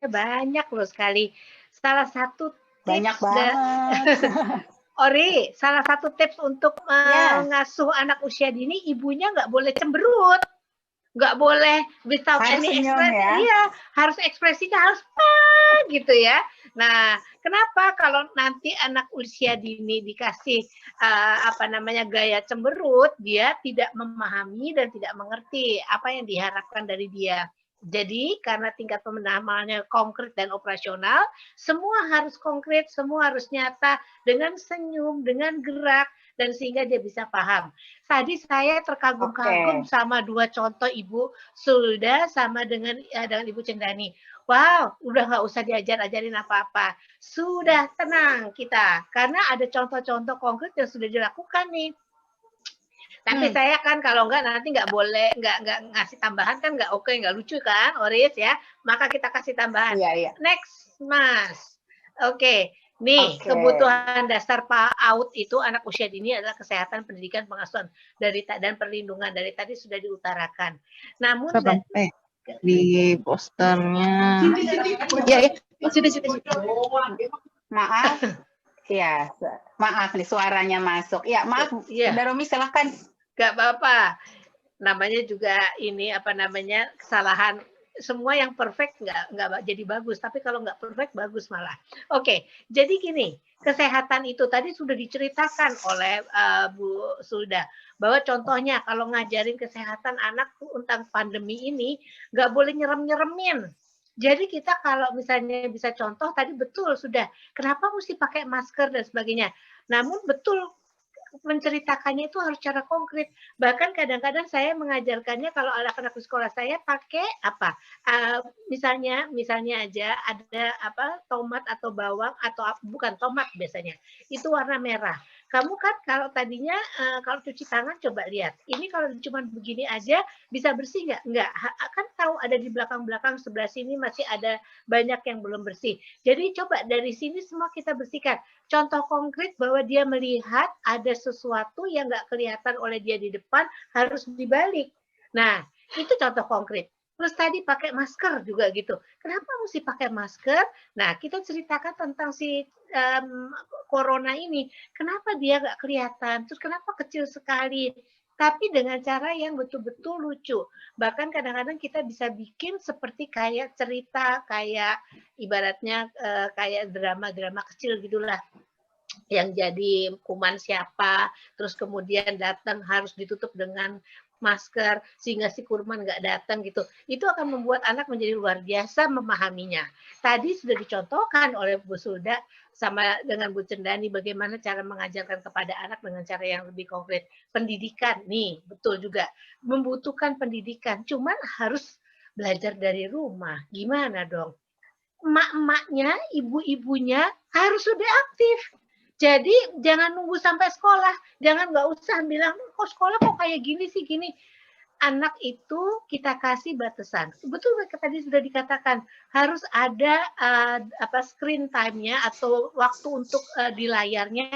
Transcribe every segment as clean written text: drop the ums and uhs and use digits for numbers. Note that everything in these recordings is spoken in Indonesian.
banyak loh sekali. Salah satu banyak tips banget. Ori, salah satu tips untuk mengasuh anak usia dini, ibunya nggak boleh cemberut, nggak boleh without harus any senyum, expression, ya? Iya, harus ekspresinya harus gitu ya. Nah, kenapa kalau nanti anak usia dini dikasih gaya cemberut, dia tidak memahami dan tidak mengerti apa yang diharapkan dari dia. Jadi karena tingkat pemahamannya konkret dan operasional, semua harus konkret, semua harus nyata dengan senyum, dengan gerak, dan sehingga dia bisa paham. Tadi saya terkagum-kagum sama dua contoh Ibu Sulda sama dengan Ibu Cendani. Wow, udah nggak usah diajar-ajarin apa-apa. Sudah tenang kita, karena ada contoh-contoh konkret yang sudah dilakukan nih. Tapi saya kan kalau enggak nanti nggak boleh, nggak ngasih tambahan kan nggak oke, nggak lucu kan, Oris ya. Maka kita kasih tambahan. Iya. Next, Mas. Oke. Nih, kebutuhan dasar PAUD itu anak usia dini adalah kesehatan, pendidikan, pengasuhan dan perlindungan. Dari tadi sudah diutarakan. Namun di posternya. Ya. Maaf. Ya, maaf nih suaranya masuk. Ya, maaf. Bunda Romi silakan. Gak apa-apa. Namanya juga ini kesalahan. Semua yang perfect nggak jadi bagus, tapi kalau nggak perfect bagus malah. Oke, jadi gini, kesehatan itu tadi sudah diceritakan oleh Bu Sulda, bahwa contohnya kalau ngajarin kesehatan anak tentang pandemi ini nggak boleh nyerem-nyeremin. Jadi kita kalau misalnya bisa contoh tadi betul sudah, kenapa mesti pakai masker dan sebagainya. Namun betul menceritakannya itu harus secara konkret. Bahkan kadang-kadang saya mengajarkannya kalau anak-anak di sekolah saya pakai apa? Misalnya aja ada tomat atau bawang atau bukan tomat biasanya. Itu warna merah. Kamu kan kalau tadinya kalau cuci tangan coba lihat. Ini kalau cuma begini aja bisa bersih nggak? Nggak. Kan tahu ada di belakang-belakang sebelah sini masih ada banyak yang belum bersih. Jadi coba dari sini semua kita bersihkan. Contoh konkret bahwa dia melihat ada sesuatu yang nggak kelihatan oleh dia di depan harus dibalik. Nah, itu contoh konkret. Terus tadi pakai masker juga gitu. Kenapa mesti pakai masker? Nah, kita ceritakan tentang si corona ini. Kenapa dia nggak kelihatan? Terus kenapa kecil sekali? Tapi dengan cara yang betul-betul lucu. Bahkan kadang-kadang kita bisa bikin seperti kayak cerita, kayak ibaratnya kayak drama-drama kecil gitulah. Yang jadi kuman siapa, terus kemudian datang harus ditutup dengan masker sehingga si kurman nggak datang gitu. Itu akan membuat anak menjadi luar biasa memahaminya. Tadi sudah dicontohkan oleh Bu Sulda sama dengan Bu Cendani bagaimana cara mengajarkan kepada anak dengan cara yang lebih konkret. Pendidikan nih, betul juga membutuhkan pendidikan, cuman harus belajar dari rumah. Gimana dong? Emak-emaknya, ibu-ibunya harus lebih aktif. Jadi jangan nunggu sampai sekolah, jangan nggak usah bilang kok sekolah kok kayak gini sih gini. Anak itu kita kasih batasan. Betul tadi sudah dikatakan harus ada screen time-nya atau waktu untuk di layarnya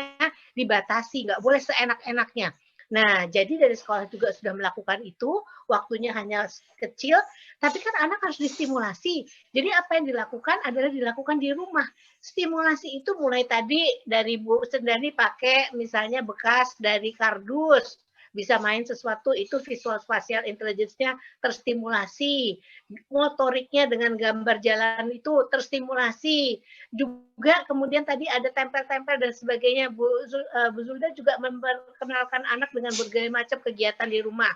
dibatasi, nggak boleh seenak-enaknya. Nah, jadi dari sekolah juga sudah melakukan itu, waktunya hanya kecil, tapi kan anak harus distimulasi. Jadi apa yang dilakukan adalah dilakukan di rumah. Stimulasi itu mulai tadi dari Bu Cendani pakai misalnya bekas dari kardus, bisa main sesuatu itu visual spatial intelligence-nya terstimulasi, motoriknya dengan gambar jalan itu terstimulasi. Juga kemudian tadi ada tempel-tempel dan sebagainya. Bu Zulda juga memperkenalkan anak dengan berbagai macam kegiatan di rumah.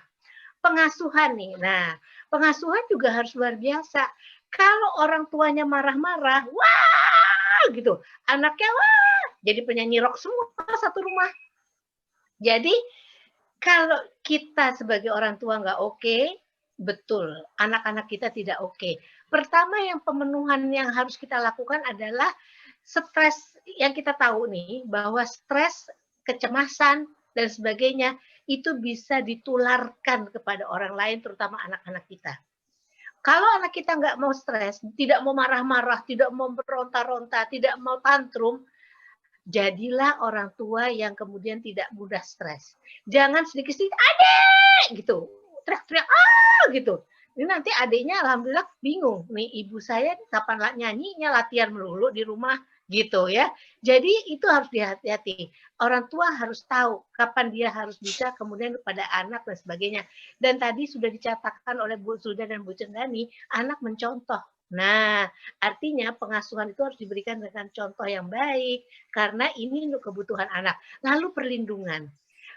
Pengasuhan nih, nah pengasuhan juga harus luar biasa. Kalau orang tuanya marah-marah, wah gitu, anaknya wah, jadi penyanyi rock semua satu rumah. Jadi kalau kita sebagai orang tua nggak oke, betul, anak-anak kita tidak oke. Pertama yang pemenuhan yang harus kita lakukan adalah stres yang kita tahu nih, bahwa stres, kecemasan, dan sebagainya, itu bisa ditularkan kepada orang lain, terutama anak-anak kita. Kalau anak kita nggak mau stres, tidak mau marah-marah, tidak mau beronta-ronta, tidak mau tantrum, jadilah orang tua yang kemudian tidak mudah stres. Jangan sedikit-sedikit, adek, gitu. Teriak-teriak, gitu. Ini nanti adiknya alhamdulillah bingung, nih ibu saya kapan nyanyinya, latihan melulu di rumah gitu ya. Jadi itu harus dihati-hati. Orang tua harus tahu kapan dia harus bisa, kemudian kepada anak dan sebagainya. Dan tadi sudah dicatatkan oleh Bu Zulda dan Bu Cendani, anak mencontoh. Nah, artinya pengasuhan itu harus diberikan dengan contoh yang baik, karena ini untuk kebutuhan anak. Lalu perlindungan.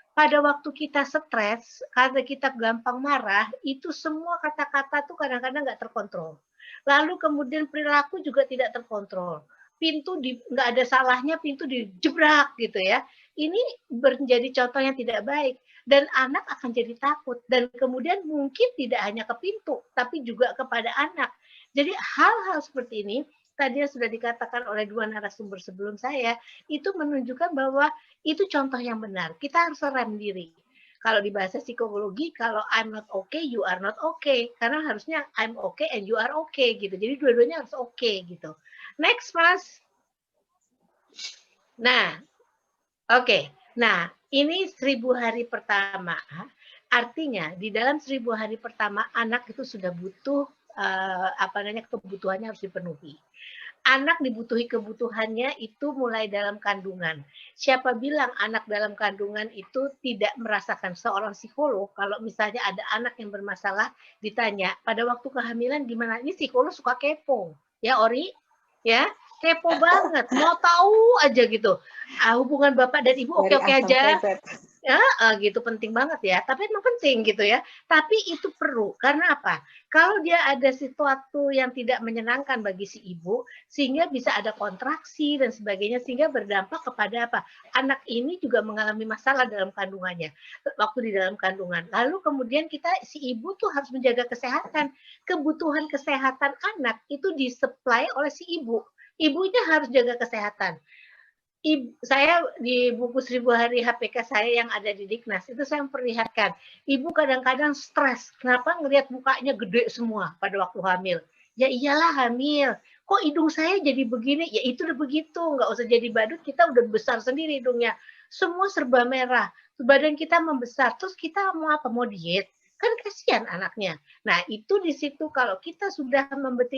Pada waktu kita stres, karena kita gampang marah, itu semua kata-kata tuh kadang-kadang nggak terkontrol. Lalu kemudian perilaku juga tidak terkontrol. Pintu nggak ada salahnya, pintu dijebrak gitu ya. Ini menjadi contoh yang tidak baik. Dan anak akan jadi takut. Dan kemudian mungkin tidak hanya ke pintu, tapi juga kepada anak. Jadi hal-hal seperti ini, tadi sudah dikatakan oleh dua narasumber sebelum saya, itu menunjukkan bahwa itu contoh yang benar. Kita harus rem diri. Kalau di bahasa psikologi, kalau I'm not okay, you are not okay. Karena harusnya I'm okay and you are okay gitu. Jadi dua-duanya harus okay gitu. Next, Mas. Nah, oke. Nah, ini 1000 hari pertama. Artinya di dalam 1000 hari pertama anak itu sudah butuh kebutuhannya harus dipenuhi. Anak dibutuhi kebutuhannya itu mulai dalam kandungan. Siapa bilang anak dalam kandungan itu tidak merasakan? Seorang psikolog, kalau misalnya ada anak yang bermasalah, ditanya, pada waktu kehamilan gimana? Ini psikolog suka kepo. Ya, Ori? Ya, kepo banget. Mau tahu aja gitu. Hubungan Bapak dan Ibu oke-oke aja. Ya, gitu penting banget ya. Tapi emang penting gitu ya. Tapi itu perlu. Karena apa? Kalau dia ada sesuatu yang tidak menyenangkan bagi si ibu, sehingga bisa ada kontraksi dan sebagainya, sehingga berdampak kepada apa? Anak ini juga mengalami masalah dalam kandungannya, waktu di dalam kandungan. Lalu kemudian si ibu tuh harus menjaga kesehatan. Kebutuhan kesehatan anak itu disuplai oleh si ibu. Ibunya harus jaga kesehatan. Saya di buku 1000 hari HPK saya yang ada di Diknas, itu saya memperlihatkan, ibu kadang-kadang stres, kenapa ngelihat mukanya gede semua pada waktu hamil. Ya iyalah hamil, kok hidung saya jadi begini, ya itu udah begitu, nggak usah jadi badut, kita udah besar sendiri hidungnya. Semua serba merah, badan kita membesar, terus kita mau apa, mau diet? Kan kasihan anaknya. Nah itu di situ kalau kita sudah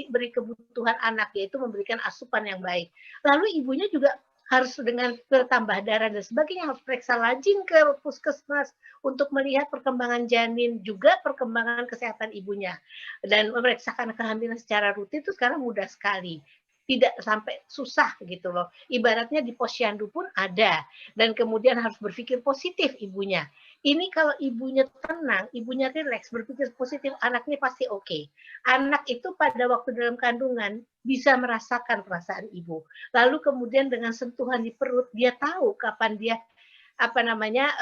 beri kebutuhan anak, yaitu memberikan asupan yang baik. Lalu ibunya juga harus dengan bertambah darah dan sebagainya, harus periksa rajin ke puskesmas untuk melihat perkembangan janin, juga perkembangan kesehatan ibunya. Dan memeriksakan kehamilan secara rutin itu sekarang mudah sekali. Tidak sampai susah gitu loh. Ibaratnya di posyandu pun ada. Dan kemudian harus berpikir positif ibunya. Ini kalau ibunya tenang, ibunya rileks, berpikir positif, anaknya pasti oke. Anak itu pada waktu dalam kandungan bisa merasakan perasaan ibu. Lalu kemudian dengan sentuhan di perut, dia tahu kapan dia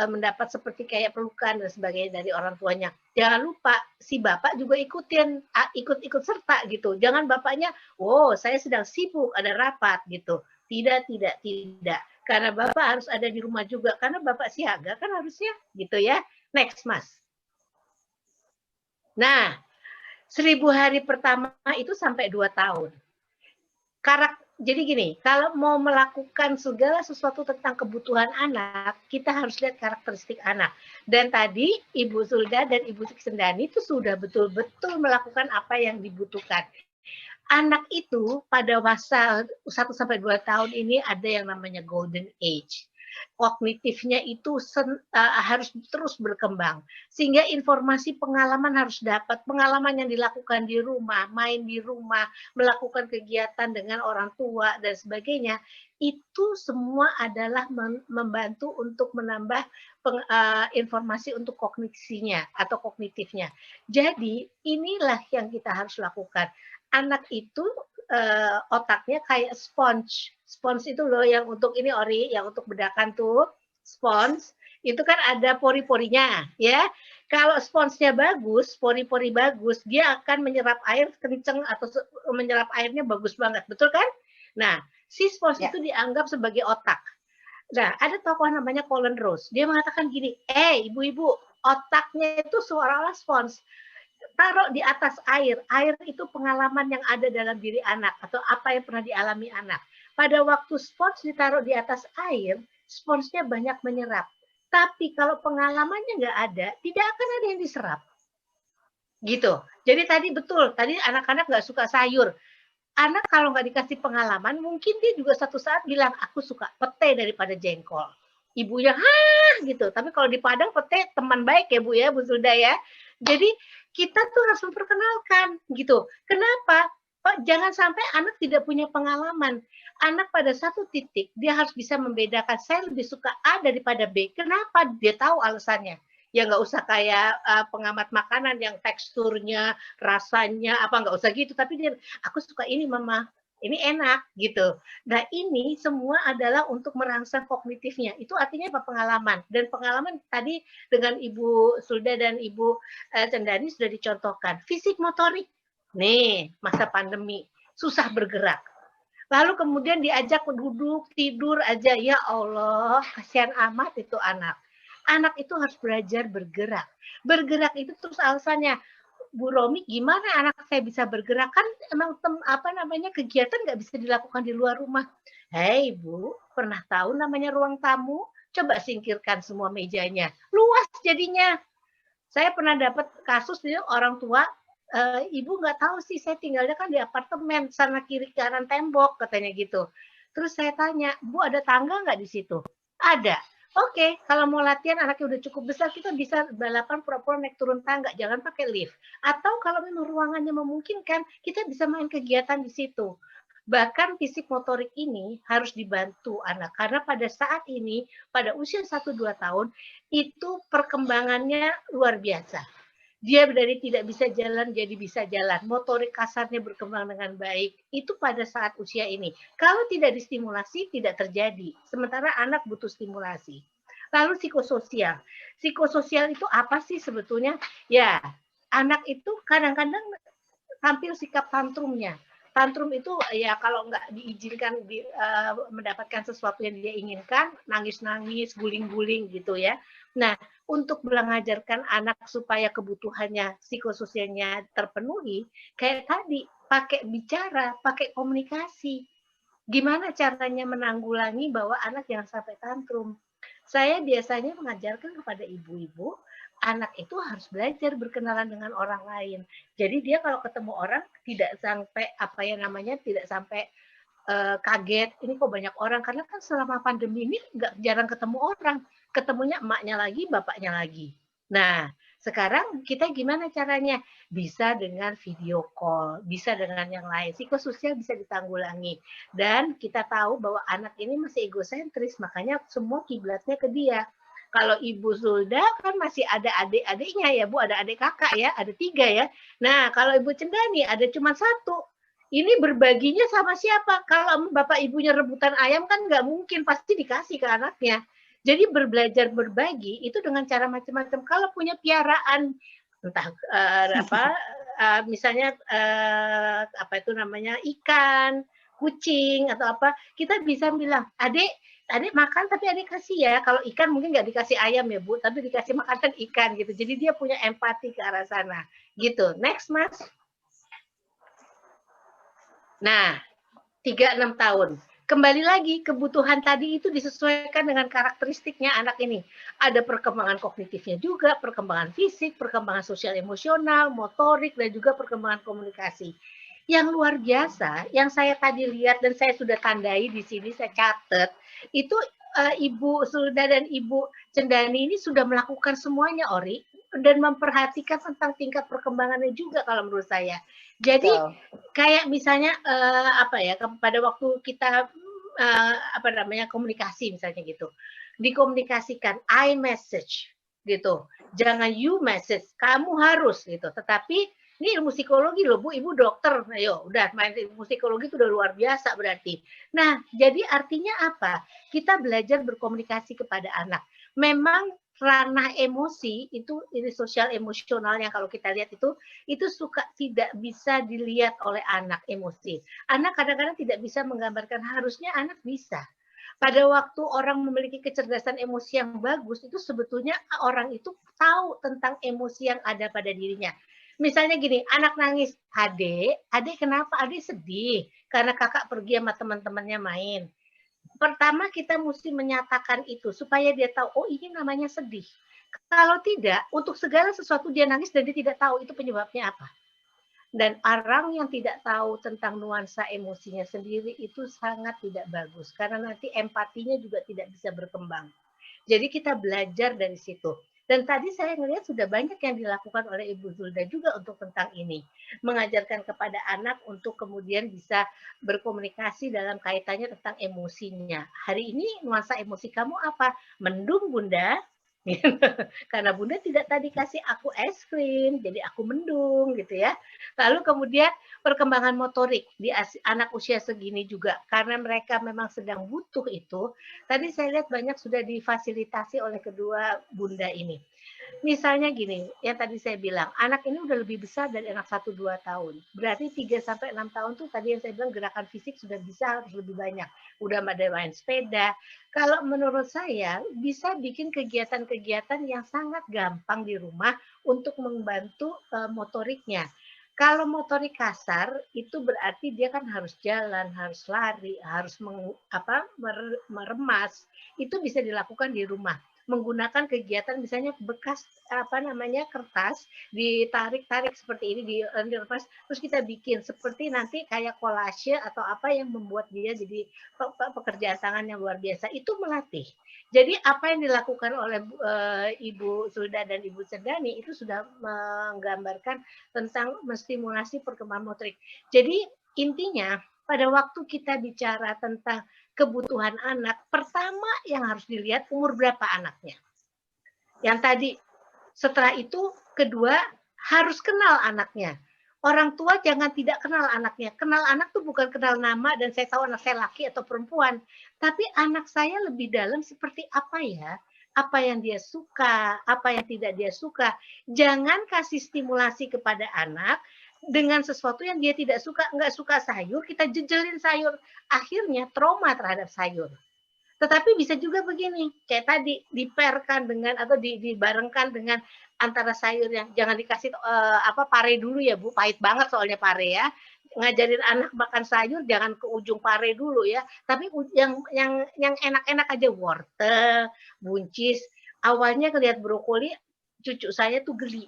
mendapat seperti kayak pelukan dan sebagainya dari orang tuanya. Jangan lupa si bapak juga ikut serta gitu. Jangan bapaknya, saya sedang sibuk ada rapat gitu. Tidak. Karena bapak harus ada di rumah juga. Karena bapak siaga kan harusnya gitu ya. Next, Mas. Nah, 1000 hari pertama itu sampai 2 tahun. Jadi gini, kalau mau melakukan segala sesuatu tentang kebutuhan anak, kita harus lihat karakteristik anak. Dan tadi Ibu Zulda dan Ibu Sendani itu sudah betul-betul melakukan apa yang dibutuhkan. Anak itu pada masa 1-2 tahun ini ada yang namanya golden age. Kognitifnya itu harus terus berkembang. Sehingga informasi pengalaman harus dapat. Pengalaman yang dilakukan di rumah, main di rumah, melakukan kegiatan dengan orang tua, dan sebagainya. Itu semua adalah membantu untuk menambah informasi untuk kognisinya atau kognitifnya. Jadi inilah yang kita harus lakukan. Anak itu otaknya kayak sponge. Sponge itu loh yang untuk ini Ori, yang untuk bedakan tuh sponge. Itu kan ada pori-porinya ya. Kalau sponsnya bagus, pori-pori bagus, dia akan menyerap air kenceng atau menyerap airnya bagus banget. Betul kan? Nah, si sponge itu dianggap sebagai otak. Nah, ada tokoh namanya Colin Rose. Dia mengatakan gini, ibu-ibu, otaknya itu seolah-olah spons. Taruh di atas air. Air itu pengalaman yang ada dalam diri anak atau apa yang pernah dialami anak. Pada waktu spons ditaruh di atas air, sponsnya banyak menyerap. Tapi kalau pengalamannya nggak ada, tidak akan ada yang diserap. Gitu. Jadi tadi betul, tadi anak-anak nggak suka sayur. Anak kalau nggak dikasih pengalaman, mungkin dia juga satu saat bilang, aku suka pete daripada jengkol. Ibunya, hah gitu. Tapi kalau di Padang pete teman baik ya Bu ya, Bu Zulda ya. Jadi kita tuh harus memperkenalkan gitu. Kenapa? Pak, jangan sampai anak tidak punya pengalaman. Anak pada satu titik, dia harus bisa membedakan, saya lebih suka A daripada B. Kenapa? Dia tahu alasannya. Ya nggak usah kayak pengamat makanan yang teksturnya, rasanya, apa nggak usah gitu. Tapi dia, aku suka ini mama, ini enak gitu. Nah ini semua adalah untuk merangsang kognitifnya. Itu artinya apa? Pengalaman. Dan pengalaman tadi dengan Ibu Sulda dan Ibu Cendani sudah dicontohkan. Fisik motorik. Nih, masa pandemi. Susah bergerak. Lalu kemudian diajak duduk, tidur aja. Ya Allah, kasihan amat itu anak. Anak itu harus belajar bergerak. Bergerak itu terus alasannya, Bu Romi, gimana anak saya bisa bergerak? Kan emang kegiatan nggak bisa dilakukan di luar rumah. Hei Bu, pernah tahu namanya ruang tamu? Coba singkirkan semua mejanya. Luas jadinya. Saya pernah dapat kasus nih orang tua, ibu nggak tahu sih, saya tinggalnya kan di apartemen, sana kiri kanan tembok, katanya gitu. Terus saya tanya, Bu ada tangga nggak di situ? Ada. Oke, kalau mau latihan anaknya udah cukup besar, kita bisa balapan pura-pura naik turun tangga, jangan pakai lift. Atau kalau memang ruangannya memungkinkan, kita bisa main kegiatan di situ. Bahkan fisik motorik ini harus dibantu anak, karena pada saat ini, pada usia 1-2 tahun, itu perkembangannya luar biasa. Dia dari tidak bisa jalan jadi bisa jalan, motorik kasarnya berkembang dengan baik, itu pada saat usia ini. Kalau tidak distimulasi, tidak terjadi. Sementara anak butuh stimulasi. Lalu psikososial. Psikososial itu apa sih sebetulnya? Ya, anak itu kadang-kadang tampil sikap tantrumnya. Tantrum itu ya kalau nggak diizinkan mendapatkan sesuatu yang dia inginkan, nangis-nangis, guling-guling gitu ya. Nah, untuk mengajarkan anak supaya kebutuhannya psikososialnya terpenuhi, kayak tadi, pakai bicara, pakai komunikasi. Gimana caranya menanggulangi bahwa anak jangan sampai tantrum? Saya biasanya mengajarkan kepada ibu-ibu, anak itu harus belajar berkenalan dengan orang lain. Jadi dia kalau ketemu orang tidak sampai tidak sampai kaget. Ini kok banyak orang, karena kan selama pandemi ini jarang ketemu orang. Ketemunya emaknya lagi, bapaknya lagi. Nah, sekarang kita gimana caranya? Bisa dengan video call, bisa dengan yang lain. Psikososial bisa ditanggulangi. Dan kita tahu bahwa anak ini masih egosentris, makanya semua kiblatnya ke dia. Kalau Ibu Zulda kan masih ada adik-adiknya ya Bu, ada adik kakak ya, ada 3 ya. Nah, kalau Ibu Cendani ada cuma 1. Ini berbaginya sama siapa? Kalau bapak ibunya rebutan ayam kan nggak mungkin, pasti dikasih ke anaknya. Jadi belajar berbagi itu dengan cara macam-macam. Kalau punya piaraan, entah misalnya ikan, kucing atau apa, kita bisa bilang, adik makan tapi adik kasih ya. Kalau ikan mungkin nggak dikasih ayam ya Bu, tapi dikasih makanan ikan gitu. Jadi dia punya empati ke arah sana. Gitu. Next Mas. Nah, 3-6 tahun. Kembali lagi, kebutuhan tadi itu disesuaikan dengan karakteristiknya anak ini. Ada perkembangan kognitifnya juga, perkembangan fisik, perkembangan sosial emosional, motorik, dan juga perkembangan komunikasi. Yang luar biasa, yang saya tadi lihat dan saya sudah tandai di sini, saya catat, itu Ibu Sulda dan Ibu Cendani ini sudah melakukan semuanya, Ori, dan memperhatikan tentang tingkat perkembangannya juga kalau menurut saya. Jadi kayak misalnya pada waktu kita komunikasi misalnya gitu, dikomunikasikan I message gitu, jangan you message, kamu harus gitu. Tetapi ini ilmu psikologi loh Bu, Ibu dokter, ayo udah main ilmu psikologi itu udah luar biasa berarti. Nah, jadi artinya apa? Kita belajar berkomunikasi kepada anak. Memang ranah emosi itu ini sosial emosional yang kalau kita lihat itu suka tidak bisa dilihat oleh anak emosi. Anak kadang-kadang tidak bisa menggambarkan, harusnya anak bisa. Pada waktu orang memiliki kecerdasan emosi yang bagus, itu sebetulnya orang itu tahu tentang emosi yang ada pada dirinya. Misalnya gini, anak nangis, Adek kenapa? Adek sedih karena kakak pergi sama teman-temannya main. Pertama kita mesti menyatakan itu supaya dia tahu, oh ini namanya sedih. Kalau tidak, untuk segala sesuatu dia nangis dan dia tidak tahu itu penyebabnya apa. Dan orang yang tidak tahu tentang nuansa emosinya sendiri itu sangat tidak bagus, karena nanti empatinya juga tidak bisa berkembang. Jadi kita belajar dari situ. Dan tadi saya melihat sudah banyak yang dilakukan oleh Ibu Zulda juga untuk tentang ini. Mengajarkan kepada anak untuk kemudian bisa berkomunikasi dalam kaitannya tentang emosinya. Hari ini nuansa emosi kamu apa? Mendung, Bunda. Karena Bunda tidak tadi kasih aku es krim, jadi aku mendung gitu ya. Lalu kemudian perkembangan motorik di anak usia segini juga, karena mereka memang sedang butuh itu. Tadi saya lihat banyak sudah difasilitasi oleh kedua Bunda ini. Misalnya gini, yang tadi saya bilang, anak ini udah lebih besar dari anak 1-2 tahun. Berarti 3-6 tahun tuh tadi yang saya bilang gerakan fisik sudah bisa harus lebih banyak. Udah ada main sepeda. Kalau menurut saya bisa bikin kegiatan-kegiatan yang sangat gampang di rumah untuk membantu motoriknya. Kalau motorik kasar itu berarti dia kan harus jalan, harus lari, harus meremas. Itu bisa dilakukan di rumah menggunakan kegiatan misalnya bekas kertas ditarik-tarik seperti ini dilepas terus kita bikin seperti nanti kayak kolase atau apa yang membuat dia jadi pekerjaan tangan yang luar biasa, itu melatih. Jadi apa yang dilakukan oleh Ibu Zulda dan Ibu Serdani itu sudah menggambarkan tentang menstimulasi perkembangan motorik. Jadi intinya pada waktu kita bicara tentang kebutuhan anak, pertama yang harus dilihat umur berapa anaknya. Yang tadi, setelah itu kedua harus kenal anaknya. Orang tua jangan tidak kenal anaknya. Kenal anak tuh bukan kenal nama dan saya tahu anak saya laki atau perempuan. Tapi anak saya lebih dalam seperti apa ya? Apa yang dia suka, apa yang tidak dia suka. Jangan kasih stimulasi kepada anak dengan sesuatu yang dia tidak suka, nggak suka sayur, kita jejelin sayur, akhirnya trauma terhadap sayur. Tetapi bisa juga begini, kayak tadi diperkan dengan atau dibarengkan dengan antara sayur yang jangan dikasih pare dulu ya Bu, pahit banget soalnya pare ya. Ngajarin anak makan sayur jangan ke ujung pare dulu ya, tapi yang enak-enak aja, wortel, buncis. Awalnya ngelihat brokoli, cucu saya tuh geli.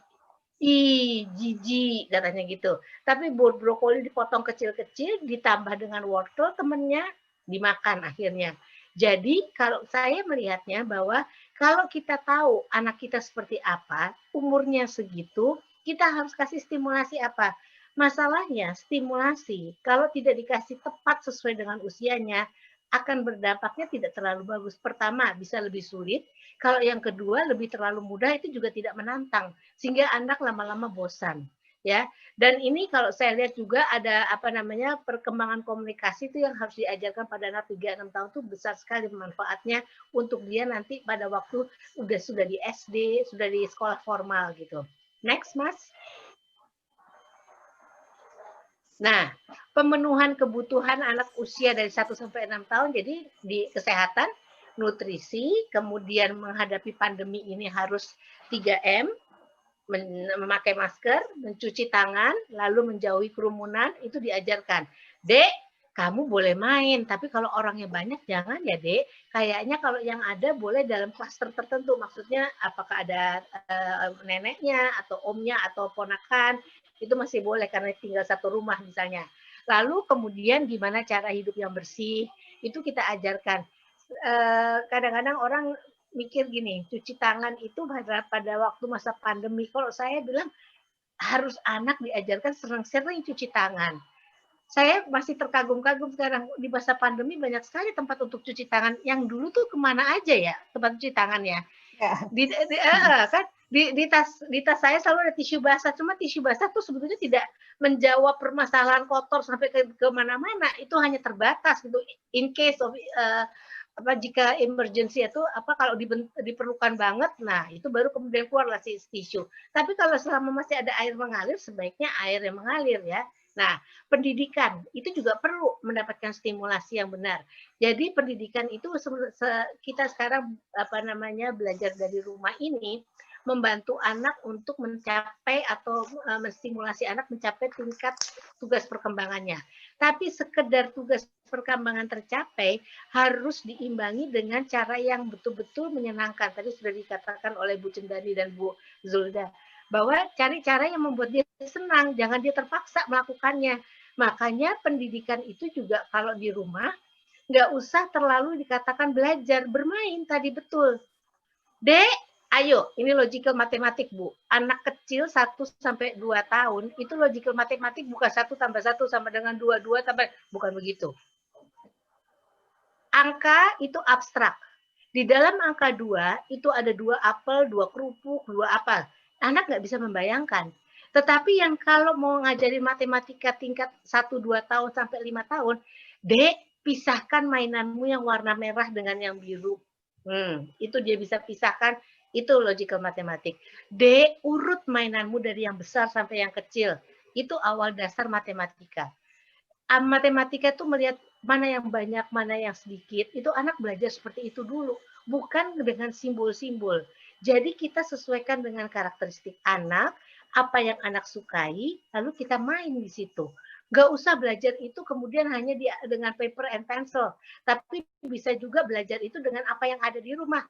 Ih, jijik katanya gitu. Tapi brokoli dipotong kecil-kecil, ditambah dengan wortel, temennya dimakan akhirnya. Jadi kalau saya melihatnya bahwa kalau kita tahu anak kita seperti apa, umurnya segitu, kita harus kasih stimulasi apa. Masalahnya stimulasi kalau tidak dikasih tepat sesuai dengan usianya, akan berdampaknya tidak terlalu bagus. Pertama, bisa lebih sulit. Kalau yang kedua, lebih terlalu mudah, itu juga tidak menantang. Sehingga anak lama-lama bosan. Ya, dan ini kalau saya lihat juga ada perkembangan komunikasi itu yang harus diajarkan pada anak 3-6 tahun itu besar sekali manfaatnya untuk dia nanti pada waktu sudah di SD, sudah di sekolah formal gitu. Next, Mas. Nah, pemenuhan kebutuhan anak usia dari 1-6 tahun, jadi di kesehatan, nutrisi, kemudian menghadapi pandemi ini harus 3M, memakai masker, mencuci tangan, lalu menjauhi kerumunan, itu diajarkan. Dek, kamu boleh main, tapi kalau orangnya banyak jangan ya Dek. Kayaknya kalau yang ada boleh dalam klaster tertentu, maksudnya apakah ada neneknya, atau omnya, atau ponakan, itu masih boleh karena tinggal satu rumah misalnya. Lalu kemudian gimana cara hidup yang bersih, itu kita ajarkan. Kadang-kadang orang mikir gini, cuci tangan itu pada waktu masa pandemi. Kalau saya bilang harus anak diajarkan sering-sering cuci tangan. Saya masih terkagum-kagum sekarang di masa pandemi banyak sekali tempat untuk cuci tangan. Yang dulu tuh kemana aja ya tempat cuci tangannya? Di tas saya selalu ada tisu basah. Cuma tisu basah tuh sebetulnya tidak menjawab permasalahan kotor sampai ke mana-mana. Itu hanya terbatas gitu. In case of jika emergency itu kalau diperlukan banget, nah itu baru kemudian keluarlah si tisu. Tapi kalau selama masih ada air mengalir, sebaiknya air yang mengalir ya. Nah, pendidikan itu juga perlu mendapatkan stimulasi yang benar. Jadi pendidikan itu kita sekarang belajar dari rumah ini membantu anak untuk mencapai atau menstimulasi anak mencapai tingkat tugas perkembangannya. Tapi sekedar tugas perkembangan tercapai harus diimbangi dengan cara yang betul-betul menyenangkan. Tadi sudah dikatakan oleh Bu Cendani dan Bu Zulda. bahwa cari cara yang membuat dia senang, jangan dia terpaksa melakukannya. Makanya pendidikan itu juga kalau di rumah nggak usah terlalu dikatakan belajar, bermain tadi betul. Dek, ayo, ini logical matematik, Bu. Anak kecil 1 sampai 2 tahun, itu logical matematik bukan 1 tambah 1 sama dengan 2, 2 tambah, bukan begitu. Angka itu abstrak. Di dalam angka 2, itu ada 2 apel, 2 kerupuk, 2 apa. Anak nggak bisa membayangkan. Tetapi yang kalau mau ngajarin matematika tingkat 1-2 tahun sampai 5 tahun, Dek, pisahkan mainanmu yang warna merah dengan yang biru. Itu dia bisa pisahkan, itu logical matematik. D, urut mainanmu dari yang besar sampai yang kecil. Itu awal dasar matematika. Matematika itu melihat mana yang banyak, mana yang sedikit. Itu anak belajar seperti itu dulu, bukan dengan simbol-simbol. Jadi kita sesuaikan dengan karakteristik anak, apa yang anak sukai, lalu kita main di situ. Nggak usah belajar itu kemudian hanya dengan paper and pencil, tapi bisa juga belajar itu dengan apa yang ada di rumah.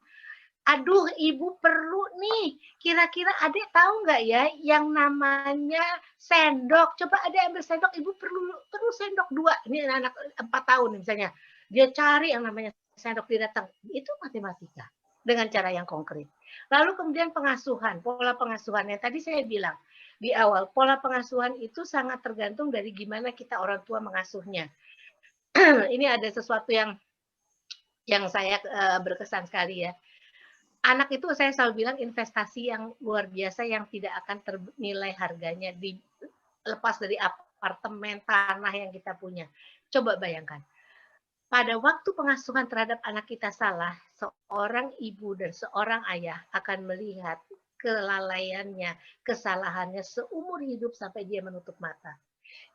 Aduh, Ibu perlu nih, kira-kira Adek tahu nggak ya yang namanya sendok? Coba Adek ambil sendok, Ibu perlu sendok 2. Ini anak 4 tahun misalnya. Dia cari yang namanya sendok, dia datang. Itu matematika dengan cara yang konkret. Lalu kemudian pengasuhan, pola pengasuhannya. Tadi saya bilang di awal, pola pengasuhan itu sangat tergantung dari gimana kita orang tua mengasuhnya. Ini ada sesuatu yang saya berkesan sekali ya. Anak itu saya selalu bilang investasi yang luar biasa yang tidak akan ternilai harganya lepas dari apartemen, tanah yang kita punya. Coba bayangkan, pada waktu pengasuhan terhadap anak kita salah, seorang ibu dan seorang ayah akan melihat kelalaiannya, kesalahannya seumur hidup sampai dia menutup mata.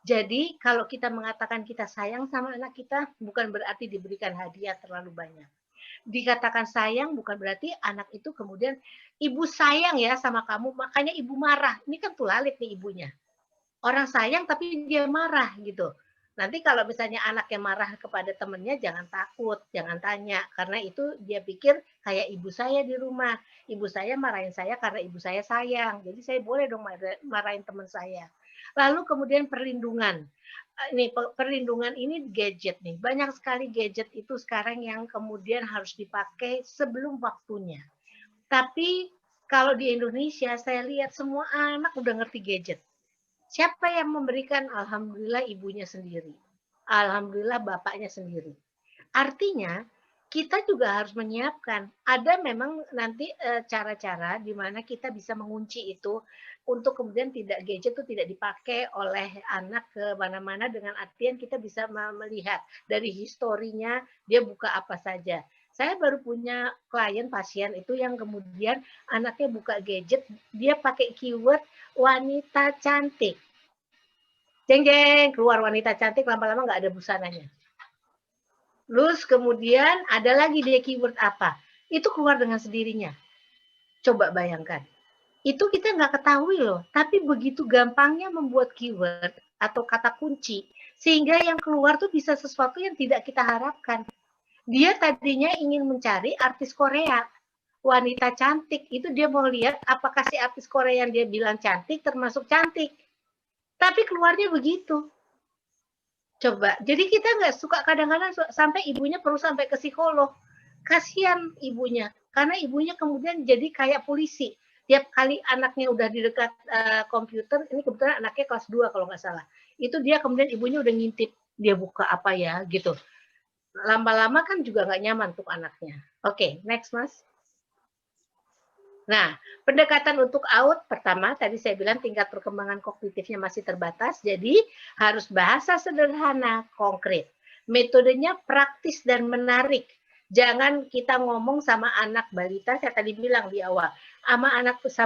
Jadi kalau kita mengatakan kita sayang sama anak kita, bukan berarti diberikan hadiah terlalu banyak. Dikatakan sayang bukan berarti anak itu kemudian ibu sayang ya sama kamu, makanya ibu marah. Ini kan tulalit nih ibunya. Orang sayang tapi dia marah gitu. Nanti kalau misalnya anak yang marah kepada temennya, jangan takut, jangan tanya. Karena itu dia pikir kayak ibu saya di rumah. Ibu saya marahin saya karena ibu saya sayang. Jadi saya boleh dong marahin teman saya. Lalu kemudian perlindungan. Ini perlindungan ini gadget nih. Banyak sekali gadget itu sekarang yang kemudian harus dipakai sebelum waktunya. Tapi kalau di Indonesia saya lihat semua anak udah ngerti gadget. Siapa yang memberikan? Alhamdulillah ibunya sendiri. Alhamdulillah bapaknya sendiri. Artinya kita juga harus menyiapkan. Ada memang nanti cara-cara di mana kita bisa mengunci itu untuk kemudian gadget itu tidak dipakai oleh anak ke mana-mana, dengan artian kita bisa melihat dari historinya dia buka apa saja. Saya baru punya klien pasien itu yang kemudian anaknya buka gadget, dia pakai keyword wanita cantik. Jeng-jeng, keluar wanita cantik, lama-lama nggak ada busananya. Terus kemudian ada lagi dia keyword apa. Itu keluar dengan sendirinya. Coba bayangkan. Itu kita nggak ketahui loh. Tapi begitu gampangnya membuat keyword atau kata kunci. Sehingga yang keluar tuh bisa sesuatu yang tidak kita harapkan. Dia tadinya ingin mencari artis Korea. Wanita cantik. Itu dia mau lihat apakah si artis Korea yang dia bilang cantik termasuk cantik. Tapi keluarnya begitu. Coba, jadi kita nggak suka kadang-kadang sampai ibunya perlu sampai ke psikolog. Kasihan ibunya, karena ibunya kemudian jadi kayak polisi. Tiap kali anaknya udah di dekat komputer, ini kebetulan anaknya kelas 2 kalau nggak salah. Itu dia kemudian ibunya udah ngintip, dia buka apa ya gitu. Lama-lama kan juga nggak nyaman untuk anaknya. Oke, next Mas. Nah, pendekatan untuk out, pertama tadi saya bilang tingkat perkembangan kognitifnya masih terbatas, jadi harus bahasa sederhana, konkret. Metodenya praktis dan menarik. Jangan kita ngomong sama anak balita, saya tadi bilang di awal, sama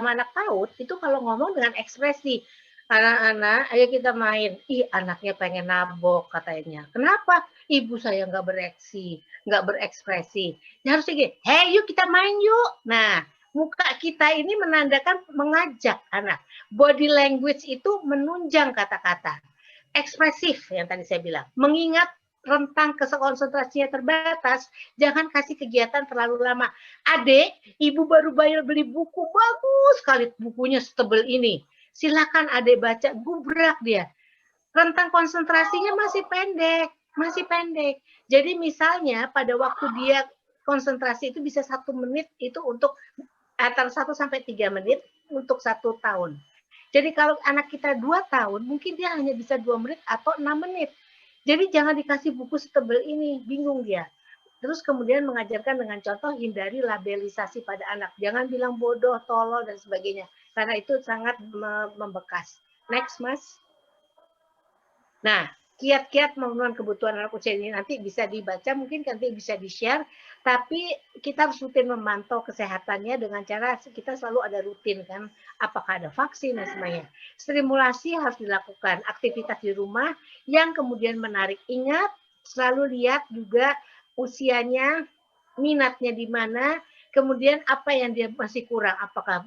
anak PAUD itu kalau ngomong dengan ekspresi. Anak-anak, ayo kita main. Ih, anaknya pengen nabok katanya. Kenapa? Ibu saya nggak berekspresi. Ya harus gini, hey yuk kita main yuk. Nah, muka kita ini menandakan mengajak anak. Body language itu menunjang kata-kata. Ekspresif yang tadi saya bilang. Mengingat rentang konsentrasinya terbatas, jangan kasih kegiatan terlalu lama. Adek, ibu baru bayar beli buku bagus sekali, bukunya setebel ini. Silakan adek baca, gubrak dia. Rentang konsentrasinya masih pendek. Jadi misalnya pada waktu dia konsentrasi itu bisa 1 menit itu untuk antara 1 sampai 3 menit untuk 1 tahun. Jadi kalau anak kita 2 tahun, mungkin dia hanya bisa 2 menit atau 6 menit. Jadi jangan dikasih buku setebel ini, bingung dia. Terus kemudian mengajarkan dengan contoh, hindari labelisasi pada anak. Jangan bilang bodoh, tolol, dan sebagainya. Karena itu sangat membekas. Next, Mas. Nah, kiat-kiat memenuhi kebutuhan anak usia ini nanti bisa dibaca, mungkin nanti bisa di-share, tapi kita harus rutin memantau kesehatannya dengan cara kita selalu ada rutin kan, apakah ada vaksin dan sebagainya. Stimulasi harus dilakukan, aktivitas di rumah yang kemudian menarik. Ingat, selalu lihat juga usianya, minatnya di mana, kemudian apa yang dia masih kurang, apakah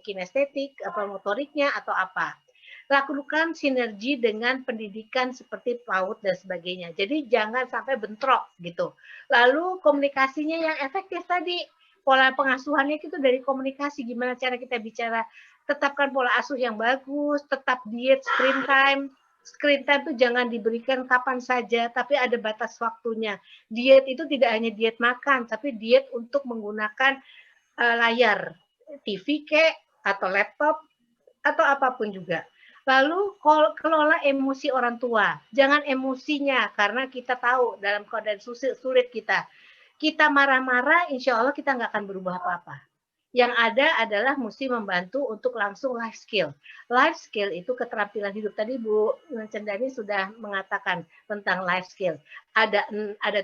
kinestetik, apa motoriknya, atau apa. Lakukan sinergi dengan pendidikan seperti PAUD dan sebagainya. Jadi jangan sampai bentrok gitu. Lalu komunikasinya yang efektif tadi, pola pengasuhannya itu dari komunikasi, gimana cara kita bicara, tetapkan pola asuh yang bagus, tetap diet, screen time. Screen time itu jangan diberikan kapan saja, tapi ada batas waktunya. Diet itu tidak hanya diet makan, tapi diet untuk menggunakan layar TV atau laptop atau apapun juga. Lalu kelola emosi orang tua. Jangan emosinya, karena kita tahu dalam keadaan sulit kita marah-marah, insya Allah kita nggak akan berubah apa-apa. Yang ada adalah mesti membantu untuk langsung life skill. Life skill itu keterampilan hidup. Tadi Bu Cendani sudah mengatakan tentang life skill. Ada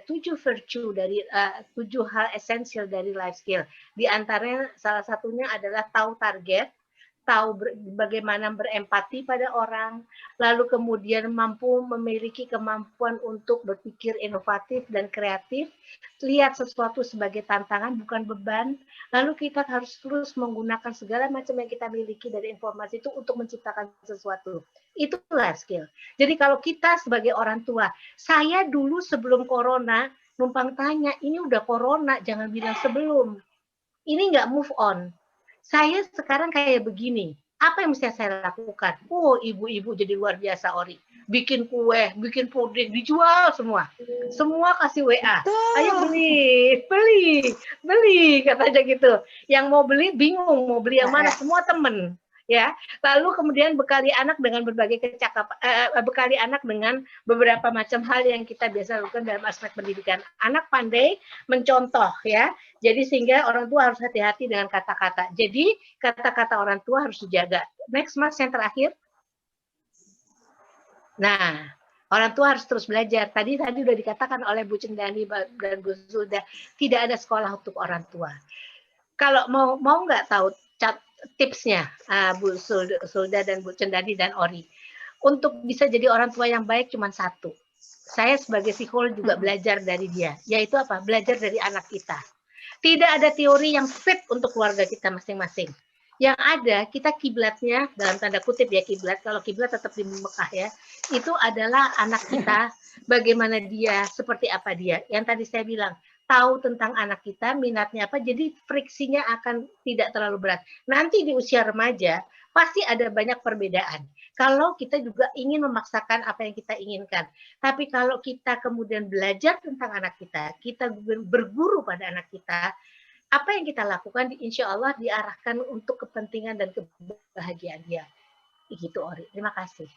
7 virtue dari 7 hal esensial dari life skill. Di antaranya salah satunya adalah tahu target, tahu bagaimana berempati pada orang, lalu kemudian mampu memiliki kemampuan untuk berpikir inovatif dan kreatif, lihat sesuatu sebagai tantangan bukan beban, lalu kita harus terus menggunakan segala macam yang kita miliki dari informasi itu untuk menciptakan sesuatu. Itulah skill. Jadi kalau kita sebagai orang tua, saya dulu sebelum corona, numpang tanya, ini udah corona, jangan bilang sebelum. Ini nggak move on. Saya sekarang kayak begini, apa yang mesti saya lakukan? Oh, ibu-ibu jadi luar biasa, Ori. Bikin kue, bikin puding, dijual semua. Semua kasih WA. Ayo beli, katanya gitu. Yang mau beli bingung, mau beli yang mana, semua temen. Ya, lalu kemudian bekali anak dengan berbagai bekali anak dengan beberapa macam hal yang kita biasa lakukan dalam aspek pendidikan. Anak pandai mencontoh ya. Jadi sehingga orang tua harus hati-hati dengan kata-kata. Jadi kata-kata orang tua harus dijaga. Next, Mas, yang terakhir. Nah, orang tua harus terus belajar. Tadi sudah dikatakan oleh Bu Cendani dan Bu Zulda, tidak ada sekolah untuk orang tua. Kalau mau nggak tahu tipsnya, Bu Zulda dan Bu Cendani dan Ori, untuk bisa jadi orang tua yang baik cuma satu. Saya sebagai psikolog juga belajar dari dia, yaitu apa? Belajar dari anak kita. Tidak ada teori yang fit untuk keluarga kita masing-masing. Yang ada, kita kiblatnya, dalam tanda kutip ya kiblat, kalau kiblat tetap di Mekah ya, itu adalah anak kita, bagaimana dia, seperti apa dia. Yang tadi saya bilang, tahu tentang anak kita, minatnya apa, jadi friksinya akan tidak terlalu berat. Nanti di usia remaja, pasti ada banyak perbedaan. Kalau kita juga ingin memaksakan apa yang kita inginkan. Tapi kalau kita kemudian belajar tentang anak kita berguru pada anak kita, apa yang kita lakukan, insya Allah diarahkan untuk kepentingan dan kebahagiaan dia. Begitu, Ori. Terima kasih.